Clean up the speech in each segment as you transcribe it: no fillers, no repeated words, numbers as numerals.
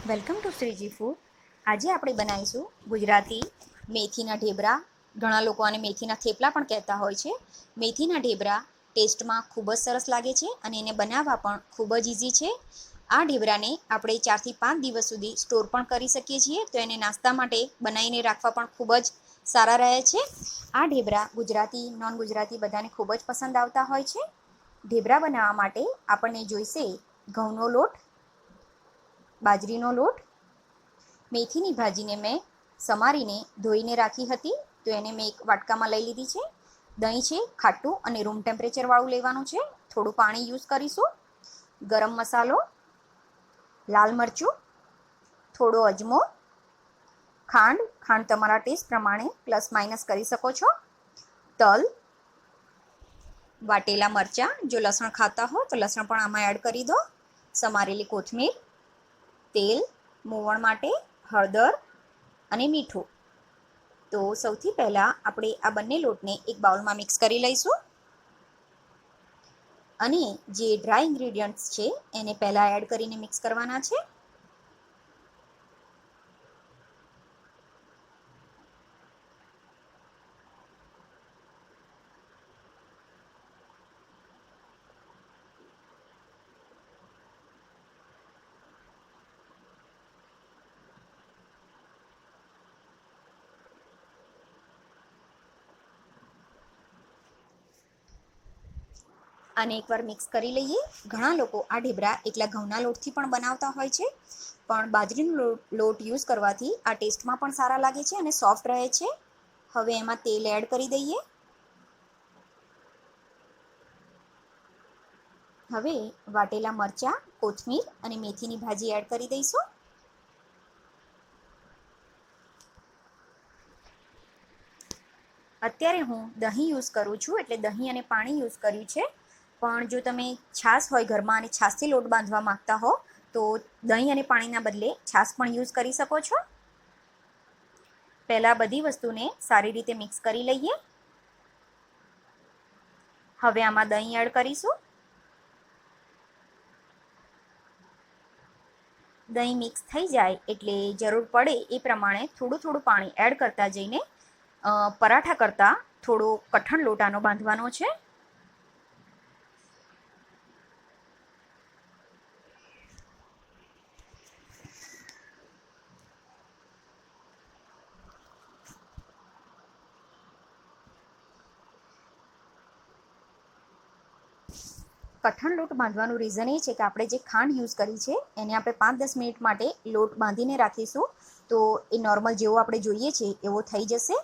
Welcome to Shriji food. આજે આપણે બનાવીશું ગુજરાતી મેથીના ઢેબરા. ઘણા લોકો આને મેથીના થેપલા પણ કહેતા હોય છે. મેથીના ઢેબરા ટેસ્ટમાં ખૂબ જ સરસ લાગે છે અને એને બનાવવા પણ ખૂબ જ ઇઝી છે. આ ઢેબરાને આપણે 4 થી 5 દિવસ સુધી સ્ટોર પણ કરી શકીએ છીએ, તો એને નાસ્તા માટે બનાવીને રાખવા પણ ખૂબ જ સારા રહે છે. આ ઢેબરા ગુજરાતી, નોન ગુજરાતી બધાને ખૂબ જ પસંદ આવતા હોય છે. ઢેબરા બનાવવા માટે આપણને જોઈશે ઘઉંનો લોટ, બાજરીનો લોટ, મેથીની ભાજીને મેં સમારીને ધોઈને રાખી હતી, તો એને મેં એક વાટકામાં લઈ લીધી છે. દહીં છે, ખાટું અને રૂમ ટેમ્પરેચરવાળું લેવાનું છે. થોડું પાણી યુઝ કરીશું. ગરમ મસાલો, લાલ મરચું, થોડો અજમો, ખાંડ તમારા ટેસ્ટ પ્રમાણે પ્લસ માઇનસ કરી શકો છો, તલ, વાટેલા મરચાં, જો લસણ ખાતા હો તો લસણ પણ આમાં એડ કરી દો, સમારેલી કોથમીર, તેલ, મોવણ માટે હળદર અને મીઠું. તો સૌથી પહેલાં આપણે આ બંને લોટને એક બાઉલમાં મિક્સ કરી લઈશું અને જે ડ્રાય ઇન્ગ્રેડિયન્ટ્સ છે એને પહેલાં એડ કરીને મિક્સ કરવાના છે. આને એકવાર મિક્સ કરી લઈએ. ઘણા લોકો આ ઢેબરા એકલા ઘઉંના લોટથી પણ બનાવતા હોય છે, પણ બાજરીનો લોટ યુઝ કરવાથી આ ટેસ્ટમાં પણ સારા લાગે છે અને સોફ્ટ રહે છે. હવે એમાં તેલ એડ કરી દઈએ. હવે વાટેલા મરચાં, કોથમીર અને મેથીની ભાજી એડ કરી દઈશું. અત્યારે હું દહીં યુઝ કરું છું, એટલે દહીં અને પાણી યુઝ કર્યું છે. પણ જો તમે છાશ હોય ઘરમાં અને છાશથી લોટ બાંધવા માંગતા હો તો દહીં અને પાણીના બદલે છાશ પણ યુઝ કરી શકો છો. પહેલાં બધી વસ્તુને સારી રીતે મિક્સ કરી લઈએ. હવે આમાં દહીં એડ કરીશું. દહીં મિક્સ થઈ જાય એટલે જરૂર પડે એ પ્રમાણે થોડું થોડું પાણી એડ કરતા જઈને પરાઠા કરતાં થોડો કઠણ લોટ આનો બાંધવાનો છે. કઠણ લોટ બાંધવાનું રીઝન એ છે કે આપણે જે ખાંડ યુઝ કરી છે એને આપણે 5-10 મિનિટ માટે લોટ બાંધીને રાખીશું, તો એ નોર્મલ જેવો આપણે જોઈએ છે એવો થઈ જશે.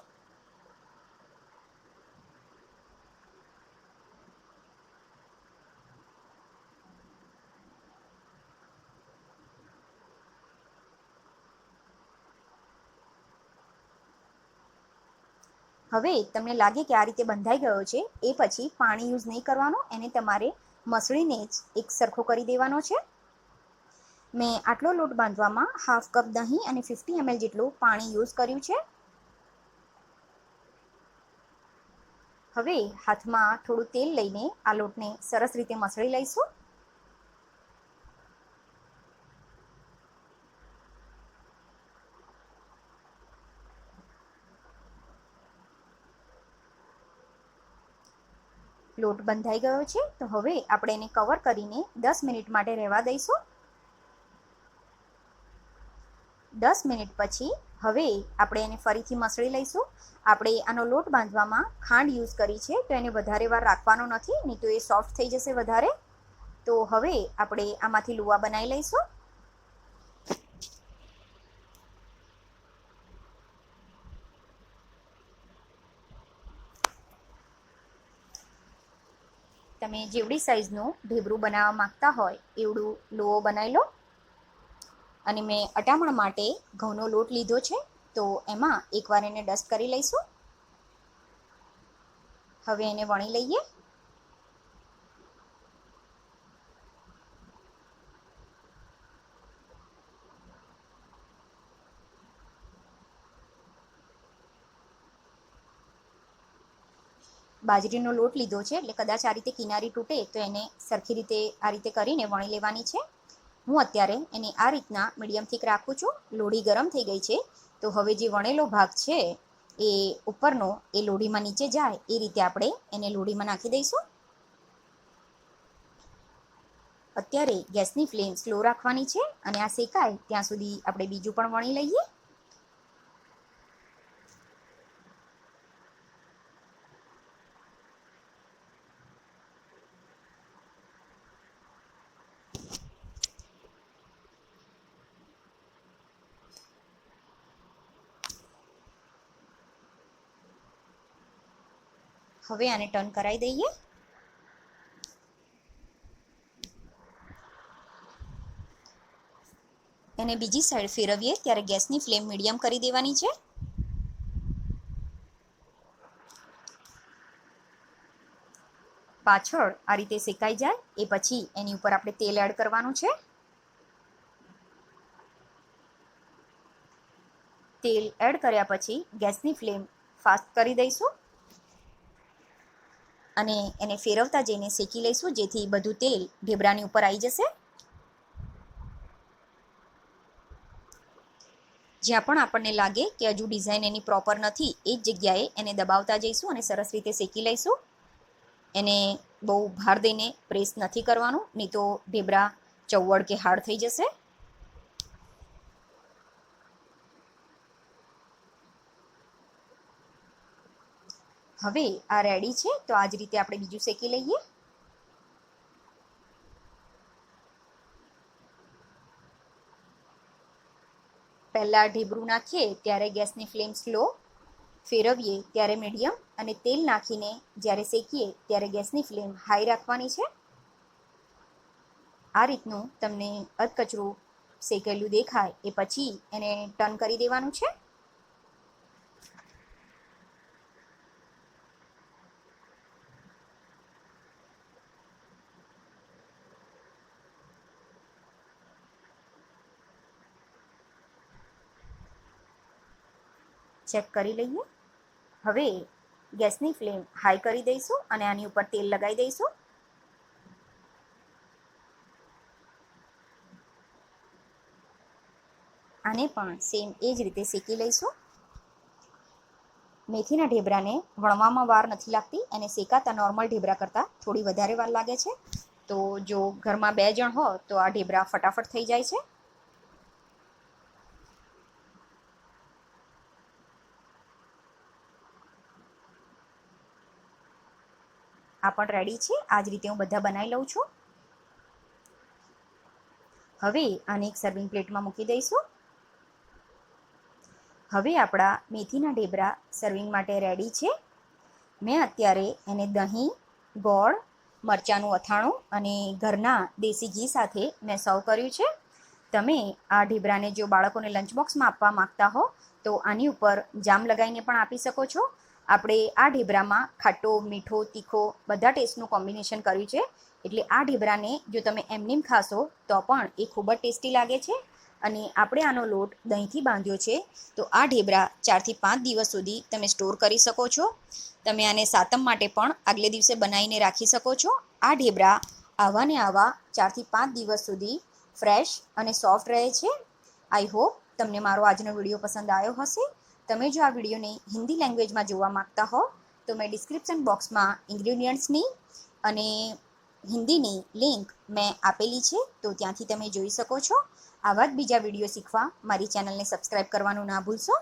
હવે તમને લાગે કે આ રીતે બંધાઈ ગયો છે, એ પછી પાણી યુઝ નહીં કરવાનું, એને તમારે મસળીને જ એક સરખો કરી દેવાનો છે. મેં આટલો લોટ બાંધવામાં હાફ કપ દહીં અને 50 ml જેટલું પાણી યુઝ કર્યું છે. હવે હાથમાં થોડું તેલ લઈને આ લોટને સરસ રીતે મસળી લઈશું. લોટ બંધાઈ ગયો છે, તો હવે આપણે એને કવર કરીને 10 મિનિટ માટે રહેવા દઈશું. 10 મિનિટ પછી હવે આપણે એને ફરીથી મસળી લઈશું. આપણે આનો લોટ બાંધવામાં ખાંડ યુઝ કરી છે, તો એને વધારે વાર રાખવાનો નથી, નહીં તો એ સોફ્ટ થઈ જશે વધારે. તો હવે આપણે આમાંથી લુવા બનાવી લઈશું. તમે જેવડી સાઈઝનું ઢેબરું બનાવવા માંગતા હોય એવડું લુઓ બનાવી લો. અને મેં અટામણ માટે ઘઉંનો લોટ લીધો છે, તો એમાં એકવાર એને ડસ્ટ કરી લઈશું. હવે એને વણી લઈએ. બાજરીનો લોટ લીધો છે એટલે કદાચ આ રીતે કિનારી તૂટે તો એને સરખી રીતે આ રીતે કરીને વણી લેવાની છે. હું અત્યારે એને આ રીતના મીડિયમ થીક રાખું છું. લોઢી ગરમ થઈ ગઈ છે, તો હવે જે વણેલો ભાગ છે એ ઉપરનો એ લોઢીમાં નીચે જાય એ રીતે આપણે એને લોઢીમાં નાખી દઈશું. અત્યારે ગેસની ફ્લેમ સ્લો રાખવાની છે અને આ શેકાય ત્યાં સુધી આપણે બીજું પણ વણી લઈએ. હવે આને ટર્ન કરાવી દઈએ. એને બીજી સાઈડ ફેરવીએ ત્યારે ગેસની ફ્લેમ મીડિયમ કરી દેવાની છે. પાછળ આ રીતે શેકાઈ જાય એ પછી એની ઉપર આપણે તેલ એડ કરવાનું છે. તેલ એડ કર્યા પછી ગેસની ફ્લેમ ફાસ્ટ કરી દઈશું અને એને ફેરવતા જઈને શેકી લઈશું, જેથી બધું તેલ ઢેબરાની ઉપર આવી જશે. જ્યાં પણ આપણને લાગે કે હજુ ડિઝાઇન એની પ્રોપર નથી એ જ જગ્યાએ એને દબાવતા જઈશું અને સરસ રીતે શેકી લઈશું. એને બહુ ભાર દઈને પ્રેસ નથી કરવાનું, નહીં તો ઢેબરા ચવડ કે હાર્ડ થઈ જશે. હવે આ રેડી છે, તો આ જ રીતે આપણે બીજું શેકી લઈએ. પહેલાં ઢેબરું નાખીએ ત્યારે ગેસની ફ્લેમ સ્લો, ફેરવીએ ત્યારે મીડિયમ અને તેલ નાખીને જ્યારે શેકીએ ત્યારે ગેસની ફ્લેમ હાઈ રાખવાની છે. આ રીતનું તમને અધકચરું શેકેલું દેખાય એ પછી એને ટર્ન કરી દેવાનું છે. ચેક કરી લઈએ. હવે ગેસની ફ્લેમ હાઈ કરી દઈશું અને આની ઉપર તેલ લગાવી દઈશું. આને પણ સેમ એ જ રીતે શેકી લઈશું. મેથીના ઢેબરાને વણવામાં વાર નથી લાગતી, અને શેકાતા નોર્મલ ઢેબરા કરતાં થોડી વધારે વાર લાગે છે. તો જો ઘરમાં 2 જણ હો તો આ ઢેબરા ફટાફટ થઈ જાય છે. આ પણ રેડી છે. આ જ રીતે હું બધા બનાવી લઉં છું. હવે આને એક સર્વિંગ પ્લેટમાં મૂકી દઈશું. હવે આપણા મેથીના ઢેબરા સર્વિંગ માટે રેડી છે. મેં અત્યારે એને દહીં, ગોળ, મરચાંનું અથાણું અને ઘરના દેશી ઘી સાથે મેં સર્વ કર્યું છે. તમે આ ઢેબરાને જો બાળકોને લંચ બોક્સમાં આપવા માંગતા હો તો આની ઉપર જામ લગાવીને પણ આપી શકો છો. આપણે આ ઢેબરામાં ખાટો, મીઠો, તીખો બધા ટેસ્ટનું કોમ્બિનેશન કર્યું છે. એટલે આ ઢેબરાને જો તમે એમનેમ ખાશો તો પણ એ ખૂબ જ ટેસ્ટી લાગે છે. અને આપણે આનો લોટ દહીંથી બાંધ્યો છે, તો આ ઢેબરા 4 થી 5 દિવસ સુધી તમે સ્ટોર કરી શકો છો. તમે આને સાતમ માટે પણ આગલે દિવસે બનાવીને રાખી શકો છો. આ ઢેબરા આવા ને આવા 4 થી 5 દિવસ સુધી ફ્રેશ અને સોફ્ટ રહે છે. આઈ હોપ તમને મારો આજનો વિડીયો પસંદ આવ્યો હશે. તમે જો આ વિડીયોને હિન્દી લેંગ્વેજમાં જોવા માંગતા હો તો મેં ડિસ્ક્રિપ્શન બોક્સમાં ઇન્ગ્રીડિયન્ટ્સની અને હિન્દીની લિંક મેં આપેલી છે, તો ત્યાંથી તમે જોઈ શકો છો. આવા જ બીજા વિડીયો શીખવા મારી ચેનલને સબસ્ક્રાઈબ કરવાનું ના ભૂલશો.